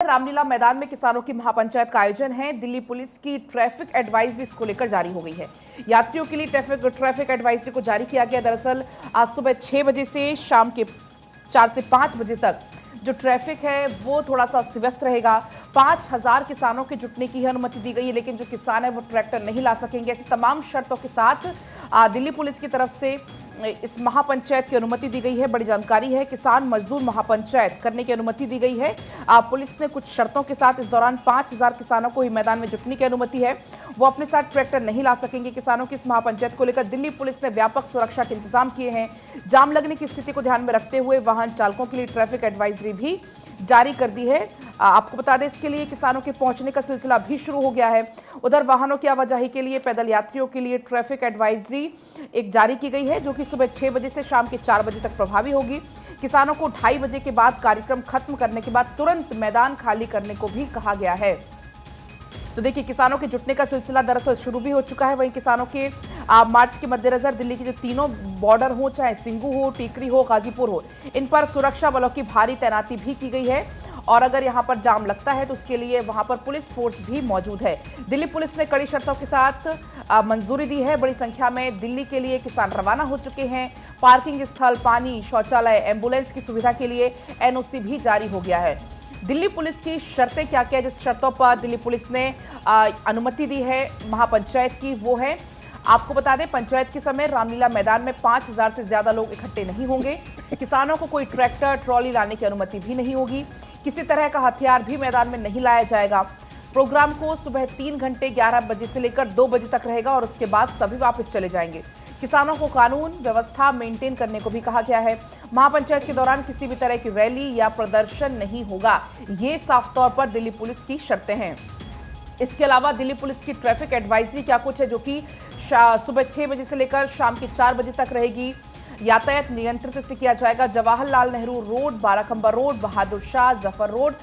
रामलीला मैदान में किसानों की महापंचायत का आयोजन है। दिल्ली पुलिस की ट्रैफिक एडवाइजरी इसको लेकर जारी हो गई है। यात्रियों के लिए ट्रैफिक एडवाइजरी को जारी किया गया। दरअसल आज सुबह 6 बजे से शाम के 4 से 5 बजे तक जो ट्रैफिक है वो थोड़ा सा अस्त व्यस्त रहेगा। 5000 किसानों के जुटने की अनुमति दी गई है, लेकिन जो किसान है वो ट्रैक्टर नहीं ला सकेंगे। ऐसी तमाम शर्तों के साथ दिल्ली पुलिस की तरफ से इस महापंचायत की अनुमति दी गई है। बड़ी जानकारी है, किसान मजदूर महापंचायत करने की अनुमति दी गई है। पुलिस ने कुछ शर्तों के साथ इस दौरान 5000 किसानों को ही मैदान में जुटने की अनुमति है। वो अपने साथ ट्रैक्टर नहीं ला सकेंगे। किसानों की इस महापंचायत को लेकर दिल्ली पुलिस ने व्यापक सुरक्षा के इंतजाम किए हैं। जाम लगने की स्थिति को ध्यान में रखते हुए वाहन चालकों के लिए ट्रैफिक एडवाइजरी भी जारी कर दी है। आपको बता दें, इसके लिए किसानों के पहुंचने का सिलसिला भी शुरू हो गया है। उधर वाहनों की आवाजाही के लिए पैदल यात्रियों के लिए ट्रैफिक एडवाइजरी एक जारी की गई है, जो कि सुबह 6 बजे से शाम के 4 बजे तक प्रभावी होगी। किसानों को 2:30 बजे के बाद कार्यक्रम खत्म करने के बाद तुरंत मैदान खाली करने को भी कहा गया है। तो देखिए, किसानों के जुटने का सिलसिला दरअसल शुरू भी हो चुका है। वहीं किसानों के मार्च के मद्देनजर दिल्ली के जो तीनों बॉर्डर हो, चाहे सिंगू हो, टीकरी हो, गाजीपुर हो, इन पर सुरक्षा बलों की भारी तैनाती भी की गई है। और अगर यहां पर जाम लगता है तो उसके लिए वहां पर पुलिस फोर्स भी मौजूद है। दिल्ली पुलिस ने कड़ी शर्तों के साथ मंजूरी दी है। बड़ी संख्या में दिल्ली के लिए किसान रवाना हो चुके हैं। पार्किंग स्थल, पानी, शौचालय, एम्बुलेंस की सुविधा के लिए एनओसी भी जारी हो गया है। दिल्ली पुलिस की शर्तें क्या क्या, जिस शर्तों पर दिल्ली पुलिस ने अनुमति दी है महापंचायत की, वो है, आपको बता दें, पंचायत के समय रामलीला मैदान में 5000 से ज्यादा लोग इकट्ठे नहीं होंगे। किसानों को कोई ट्रैक्टर, ट्रॉली लाने की अनुमति भी नहीं होगी। किसी तरह का हथियार भी मैदान में नहीं लाया जाएगा। प्रोग्राम को सुबह 3 घंटे 11 बजे से लेकर 2 बजे तक रहेगा और उसके बाद सभी वापस चले जाएंगे। किसानों को कानून व्यवस्था मेंटेन करने को भी कहा गया है। महापंचायत के दौरान किसी भी तरह की रैली या प्रदर्शन नहीं होगा। ये साफ तौर पर दिल्ली पुलिस की शर्तें हैं। इसके अलावा दिल्ली पुलिस की ट्रैफिक एडवाइजरी क्या कुछ है, जो कि सुबह 6 बजे से लेकर शाम के 4 बजे तक रहेगी। यातायात नियंत्रित से किया जाएगा। Jawaharlal Nehru Road, Barakhamba Road, Bahadur Shah Zafar Road,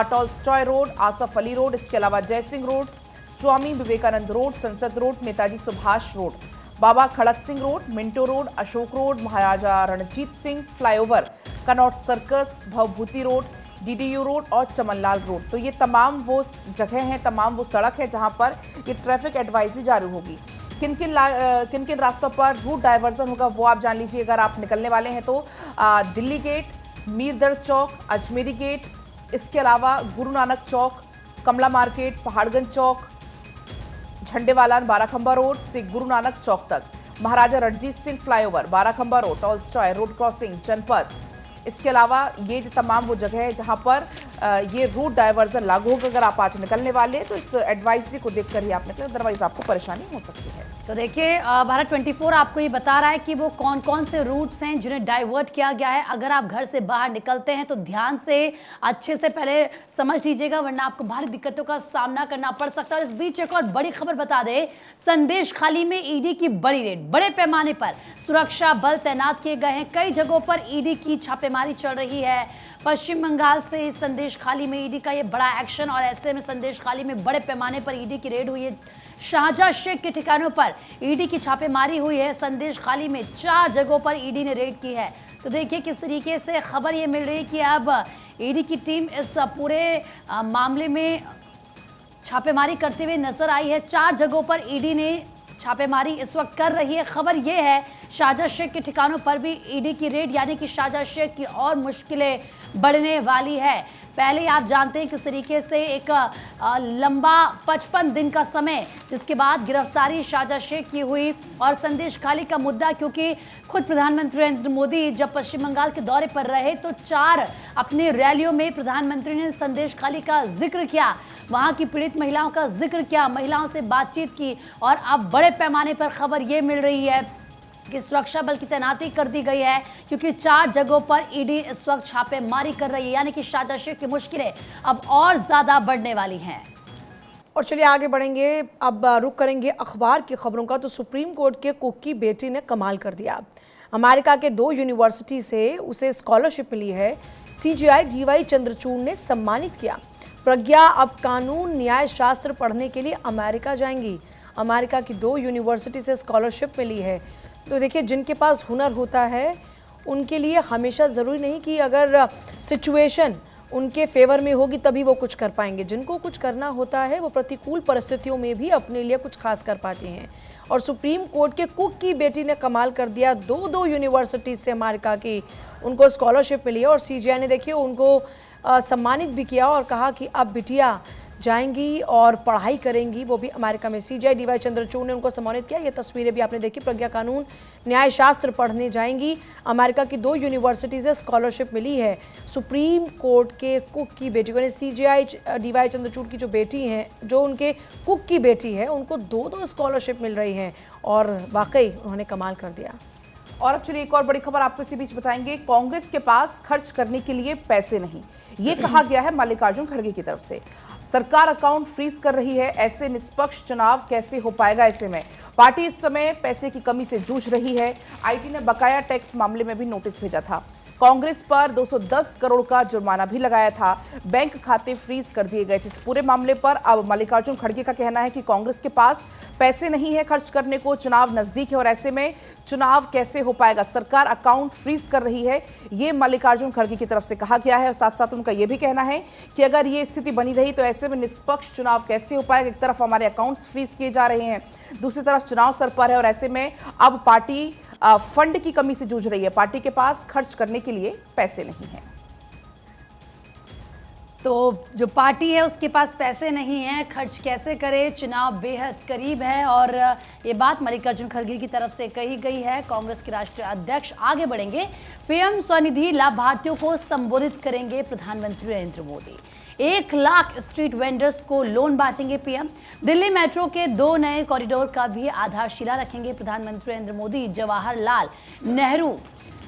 Tolstoy Road, Asaf Ali Road, इसके अलावा Jai Singh Road, Swami Vivekananda Road, Sansad Road, Netaji Subhash Road, Baba Kharak Singh Road, Minto Road, Ashok Road, Maharaja Ranjit Singh Flyover, Connaught Circus, Bhavbhuti Road, DDU Road और चमनलाल रोड। तो ये तमाम वो जगह हैं, तमाम वो सड़क है जहां पर ये ट्रैफिक एडवाइजरी जारी होगी। किन किन रास्तों पर रूट डाइवर्जन होगा वो आप जान लीजिए। अगर आप निकलने वाले हैं तो दिल्ली गेट, मीरदर्द चौक, अजमेरी गेट, इसके अलावा गुरु नानक चौक, कमला मार्केट, पहाड़गंज चौक, झंडेवाला, बाराखंबा रोड से गुरु नानक चौक तक, Maharaja Ranjit Singh Flyover, Barakhamba Road, Tolstoy Road crossing, Janpath. इसके अलावा ये जो तमाम वो जगह है जहां पर ये रूट डाइवर्जन लागू होगा। अगर आप आज निकलने वाले हैं तो इस एडवाइजरी को देखकर ही आप निकलें, अदरवाइज आपको परेशानी हो सकती है। तो देखिए, भारत 24 आपको ये बता रहा है कि वो कौन कौन से रूट्स हैं जिन्हें डाइवर्ट किया गया है। अगर आप घर से बाहर निकलते हैं तो ध्यान से अच्छे से पहले समझ लीजिएगा, वरना आपको भारी दिक्कतों का सामना करना पड़ सकता है। और इस बीच एक और बड़ी खबर बता दें, संदेश खाली में ईडी की बड़ी रेड, बड़े पैमाने पर सुरक्षा बल तैनात किए गए हैं। कई जगहों पर ईडी की छापेमारी चल रही है। पश्चिम बंगाल से संदेश खाली में ईडी का ये बड़ा एक्शन, और ऐसे में संदेश खाली में बड़े पैमाने पर ईडी की रेड हुई है। शाहजहां शेख के ठिकानों पर ईडी की छापेमारी हुई है। संदेश खाली में 4 जगहों पर ईडी ने रेड की है। तो देखिए किस तरीके से खबर ये मिल रही है कि अब ईडी की टीम इस पूरे मामले में छापेमारी करते हुए नजर आई है। 4 जगहों पर ईडी ने छापेमारी इस वक्त कर रही है। खबर यह है, शाहजहां शेख के ठिकानों पर भी ईडी की रेड, यानी कि शाहजहां शेख की और मुश्किलें बढ़ने वाली है। पहले आप जानते हैं किस तरीके से एक लंबा 55 दिन का समय, जिसके बाद गिरफ्तारी शाहजहां शेख की हुई। और संदेश खाली का मुद्दा, क्योंकि खुद प्रधानमंत्री नरेंद्र मोदी जब पश्चिम बंगाल के दौरे पर रहे तो 4 अपनी रैलियों में प्रधानमंत्री ने संदेश खाली का जिक्र किया, वहां की पीड़ित महिलाओं का जिक्र किया, महिलाओं से बातचीत की। और अब बड़े पैमाने पर खबर ये मिल रही है कि सुरक्षा बल की तैनाती कर दी गई है, क्योंकि 4 जगहों पर ईडी इस वक्त छापेमारी कर रही है, यानी कि शाहजहां शेख की मुश्किलें अब और ज्यादा बढ़ने वाली हैं। और चलिए आगे बढ़ेंगे, अब रुक करेंगे अखबार की खबरों का। तो सुप्रीम कोर्ट के कुक की बेटी ने कमाल कर दिया। अमेरिका के 2 यूनिवर्सिटी से उसे स्कॉलरशिप मिली है। CGI DY चंद्रचूड़ ने सम्मानित किया। प्रज्ञा अब कानून न्याय शास्त्र पढ़ने के लिए अमेरिका जाएंगी। अमेरिका की 2 यूनिवर्सिटी से स्कॉलरशिप मिली है। तो देखिए, जिनके पास हुनर होता है उनके लिए हमेशा ज़रूरी नहीं कि अगर सिचुएशन उनके फेवर में होगी तभी वो कुछ कर पाएंगे। जिनको कुछ करना होता है वो प्रतिकूल परिस्थितियों में भी अपने लिए कुछ खास कर पाते हैं। और सुप्रीम कोर्ट के कुक की बेटी ने कमाल कर दिया। दो यूनिवर्सिटीज से अमेरिका की उनको स्कॉलरशिप मिली है और सीजीआई ने देखिए उनको सम्मानित भी किया और कहा कि अब बिटिया जाएंगी और पढ़ाई करेंगी, वो भी अमेरिका में। सीजीआई डीवाई चंद्रचूड़ ने उनको सम्मानित किया। ये तस्वीरें भी आपने देखी। प्रज्ञा कानून न्याय शास्त्र पढ़ने जाएंगी। अमेरिका की 2 यूनिवर्सिटी से स्कॉलरशिप मिली है सुप्रीम कोर्ट के कुक की बेटी को। सीजीआई डीवाई चंद्रचूड़ की जो बेटी हैं, जो उनके कुक की बेटी है, उनको 2 स्कॉलरशिप मिल रही हैं और वाकई उन्होंने कमाल कर दिया। और अब चलिए एक और बड़ी खबर आपको इसी बीच बताएंगे। कांग्रेस के पास खर्च करने के लिए पैसे नहीं, ये कहा गया है मल्लिकार्जुन खड़गे की तरफ से। सरकार अकाउंट फ्रीज कर रही है, ऐसे निष्पक्ष चुनाव कैसे हो पाएगा? ऐसे में पार्टी इस समय पैसे की कमी से जूझ रही है। आईटी ने बकाया टैक्स मामले में भी नोटिस भेजा था। कांग्रेस पर 210 करोड़ का जुर्माना भी लगाया था। बैंक खाते फ्रीज कर दिए गए थे। इस पूरे मामले पर अब मल्लिकार्जुन खड़गे का कहना है कि कांग्रेस के पास पैसे नहीं है खर्च करने को, चुनाव नजदीक है और ऐसे में चुनाव कैसे हो पाएगा? सरकार अकाउंट फ्रीज कर रही है, ये मल्लिकार्जुन खड़गे की तरफ से कहा गया है। और साथ साथ उनका यह भी कहना है कि अगर ये स्थिति बनी रही तो ऐसे में निष्पक्ष चुनाव कैसे हो पाएगा? एक तरफ हमारे अकाउंट्स फ्रीज किए जा रहे हैं, दूसरी तरफ चुनाव सर पर है और ऐसे में अब पार्टी फंड की कमी से जूझ रही है। पार्टी के पास खर्च करने के लिए पैसे नहीं है। तो जो पार्टी है उसके पास पैसे नहीं हैं, खर्च कैसे करे? चुनाव बेहद करीब है और ये बात मल्लिकार्जुन खड़गे की तरफ से कही गई है। कांग्रेस के राष्ट्रीय अध्यक्ष आगे बढ़ेंगे। पीएम स्वनिधि लाभार्थियों को संबोधित करेंगे प्रधानमंत्री नरेंद्र मोदी। 1 लाख स्ट्रीट वेंडर्स को लोन बांटेंगे पीएम। दिल्ली मेट्रो के 2 नए कॉरिडोर का भी आधारशिला रखेंगे प्रधानमंत्री नरेंद्र मोदी। जवाहरलाल नेहरू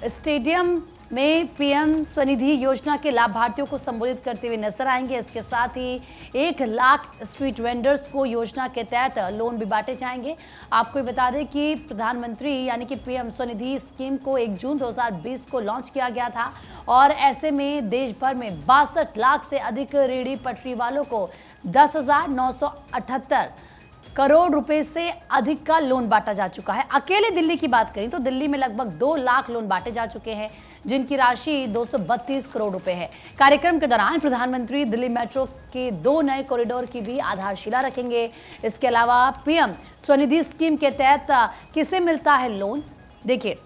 स्टेडियम में पीएम स्वनिधि योजना के लाभार्थियों को संबोधित करते हुए नजर आएंगे। इसके साथ ही 1 लाख स्ट्रीट वेंडर्स को योजना के तहत लोन भी बांटे जाएंगे। आपको बता दें कि प्रधानमंत्री यानी कि पीएम स्वनिधि स्कीम को 1 जून 2020 को लॉन्च किया गया था और ऐसे में देश भर में 62 लाख से अधिक रेहड़ी पटरी वालों को 10,978 करोड़ रुपए से अधिक का लोन बांटा जा चुका है। अकेले दिल्ली की बात करें तो दिल्ली में लगभग 2 लाख लोन बांटे जा चुके हैं, जिनकी राशि 232 करोड़ रुपए है। कार्यक्रम के दौरान प्रधानमंत्री दिल्ली मेट्रो के 2 नए कॉरिडोर की भी आधारशिला रखेंगे। इसके अलावा पीएम स्वनिधि स्कीम के तहत किसे मिलता है लोन? देखिए,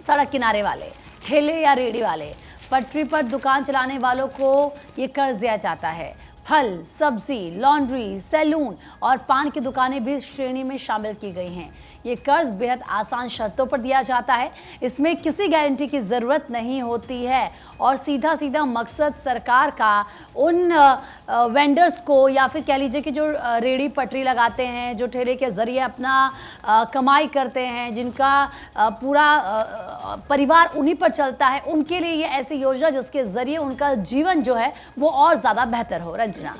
सड़क किनारे वाले, ठेले या रेहड़ी वाले, पटरी पर दुकान चलाने वालों को ये कर्ज दिया जाता है। फल, सब्जी, लॉन्ड्री, सैलून और पान की दुकानें भी इस श्रेणी में शामिल की गई हैं। ये कर्ज बेहद आसान शर्तों पर दिया जाता है, इसमें किसी गारंटी की ज़रूरत नहीं होती है और सीधा सीधा मकसद सरकार का उन वेंडर्स को या फिर कह लीजिए कि जो रेहड़ी पटरी लगाते हैं, जो ठेले के ज़रिए अपना कमाई करते हैं, जिनका पूरा परिवार उन्हीं पर चलता है, उनके लिए ये ऐसी योजना जिसके ज़रिए उनका जीवन जो है वो और ज़्यादा बेहतर हो। रंजना।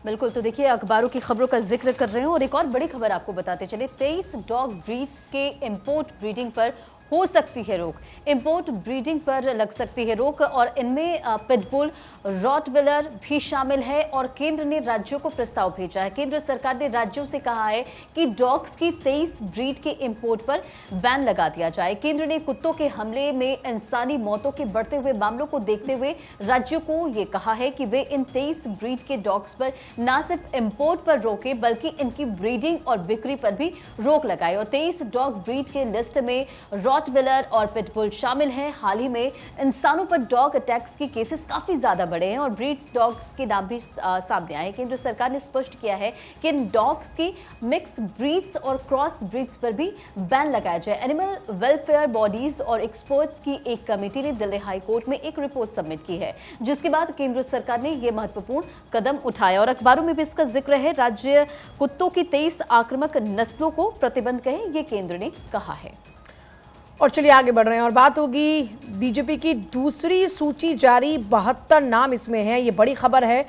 बिल्कुल, तो देखिए अखबारों की खबरों का जिक्र कर रहे हैं और एक और बड़ी खबर आपको बताते चले। 23 डॉग ब्रीड्स के इंपोर्ट ब्रीडिंग पर हो सकती है रोक। इंपोर्ट ब्रीडिंग पर लग सकती है रोक और इनमें पिटबुल, रॉटविलर भी शामिल है और केंद्र ने राज्यों को प्रस्ताव भेजा है। केंद्र सरकार ने राज्यों से कहा है कि डॉग्स की 23 ब्रीड के इंपोर्ट पर बैन लगा दिया जाए। केंद्र ने कुत्तों के हमले में इंसानी मौतों के बढ़ते हुए मामलों को देखते हुए राज्यों को ये कहा है कि वे इन 23 ब्रीड के डॉग्स पर न सिर्फ इंपोर्ट पर रोके बल्कि इनकी ब्रीडिंग और बिक्री पर भी रोक लगाए। और 23 डॉग ब्रीड के लिस्ट में रॉटविलर और पिटबुल शामिल हैं। हाल ही में इंसानों पर डॉग अटैक्स के केसेस काफी ज्यादा बढ़े हैं और ब्रीड्स डॉग्स के नाम भी सामने आए। केंद्र सरकार ने स्पष्ट किया है कि इन डॉग्स की मिक्स ब्रीड्स और क्रॉस ब्रीड्स पर भी बैन लगाया जाए। एनिमल वेलफेयर बॉडीज और एक्सपर्ट्स की एक कमेटी ने दिल्ली हाई कोर्ट में एक रिपोर्ट सबमिट की है, जिसके बाद केंद्र सरकार ने यह महत्वपूर्ण कदम उठाया और अखबारों में भी इसका जिक्र है। राज्य कुत्तों की 23 आक्रामक नस्लों को प्रतिबंध करें, यह केंद्र ने कहा है। और चलिए आगे बढ़ रहे हैं और बात होगी बीजेपी की दूसरी सूची जारी, 72 नाम इसमें हैं। ये बड़ी खबर है।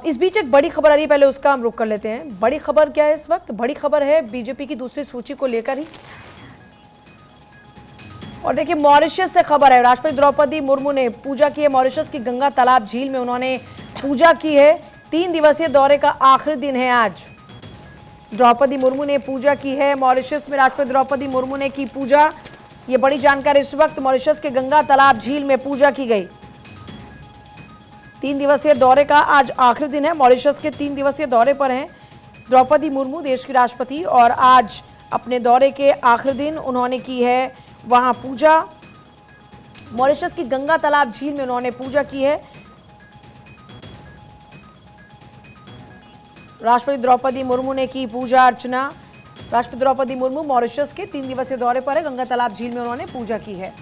इस बीच एक बड़ी खबर आ रही है, पहले उसका हम रुक कर लेते हैं। बड़ी खबर क्या है इस वक्त? बड़ी खबर है बीजेपी की दूसरी सूची को लेकर ही। और देखिए मॉरिशस से खबर है, राष्ट्रपति द्रौपदी मुर्मू ने पूजा की है मॉरिशस की गंगा तालाब झील में, उन्होंने पूजा की है। 3 दिवसीय दौरे का आखिरी दिन है आज। द्रौपदी मुर्मू ने पूजा की है मॉरिशस में, राष्ट्रपति द्रौपदी मुर्मू ने की पूजा। ये बड़ी जानकारी इस वक्त मॉरिशस के गंगा तालाब झील में पूजा की गई। 3 दिवसीय दौरे का आज आखिरी दिन है। मॉरिशस के 3 दिवसीय दौरे पर हैं द्रौपदी मुर्मू, देश की राष्ट्रपति, और आज अपने दौरे के आखिरी दिन उन्होंने की है वहां पूजा। मॉरिशस की गंगा तालाब झील में उन्होंने पूजा की है। राष्ट्रपति द्रौपदी मुर्मू ने की पूजा अर्चना। राष्ट्रपति द्रौपदी मुर्मू मॉरिशस के 3 दिवसीय दौरे पर है। गंगा तालाब झील में उन्होंने पूजा की है।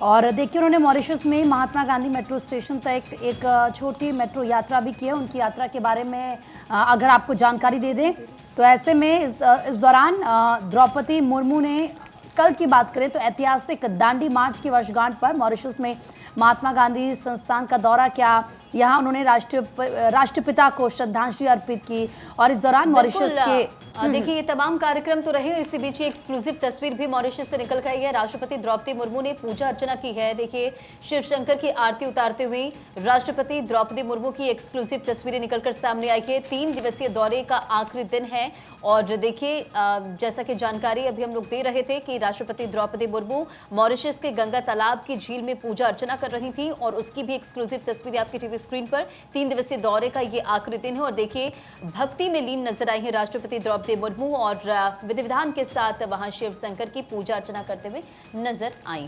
और देखिए, उन्होंने मॉरिशस में महात्मा गांधी मेट्रो स्टेशन तक एक छोटी मेट्रो यात्रा भी की है। उनकी यात्रा के बारे में अगर आपको जानकारी दे दें तो ऐसे में इस दौरान द्रौपदी मुर्मू ने, कल की बात करें तो ऐतिहासिक दांडी मार्च की वर्षगांठ पर मॉरिशस में महात्मा गांधी संस्थान का दौरा किया। यहाँ उन्होंने राष्ट्रपिता को श्रद्धांजलि अर्पित की और इस दौरान मॉरिशस के देखिए ये तमाम कार्यक्रम तो रहे और इसी बीच एक्सक्लूसिव तस्वीर भी मॉरिशस से निकल कर आई है। राष्ट्रपति द्रौपदी मुर्मू ने पूजा अर्चना की है। देखिए शिव शंकर की आरती उतारते हुए राष्ट्रपति द्रौपदी मुर्मू की एक्सक्लूसिव तस्वीरें निकलकर सामने आई है। 3 दिवसीय दौरे का आखिरी दिन है और देखिए जैसा कि जानकारी अभी हम लोग दे रहे थे कि राष्ट्रपति द्रौपदी मुर्मू मॉरिशस के गंगा तालाब की झील में पूजा अर्चना कर रही थी और उसकी भी एक्सक्लूसिव तस्वीर आपकी टीवी स्क्रीन पर। 3 दिवसीय दौरे का ये आखिरी दिन है और देखिए भक्ति में लीन नजर आई है राष्ट्रपति द्रौपदी मुर्मू और विधि विधान के साथ वहां शिव शंकर की पूजा अर्चना करते हुए नजर आई है।